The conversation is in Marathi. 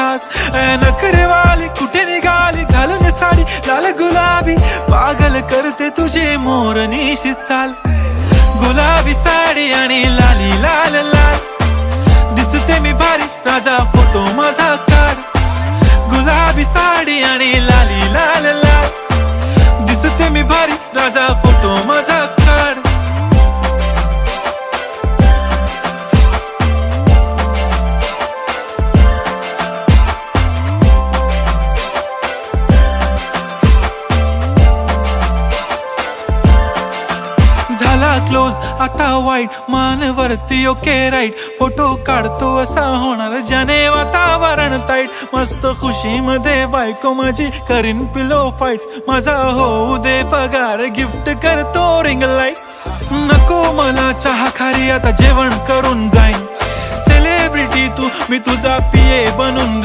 खास. नखरेवाली कुठे निघाली घालून साडी लाल गुलाबी, पागल करते तुझे मोरनीशी चाल. गुलाबी साडी आणि लाली लाल लाल, दिसते मी भारी राजा फोटो माझा काढ. गुलाबी साडी आणि लाली लाल लाल, दिसते मी भारी राजा फोटो माझा काढ. झाला क्लोज आता वाईट, मान वरती ओके राईट. फोटो काढतो असा होणार ज्याने वातावरण ताईट. मस्त खुशी मध्ये बायको माझी करीन पिलो फाईट. माझा होऊ दे पगार गिफ्ट करतो रिंग लाईट. नको मला चहा खारी आता जेवण करून जाईन. सेलिब्रिटी तू मी तुझा पिये बनून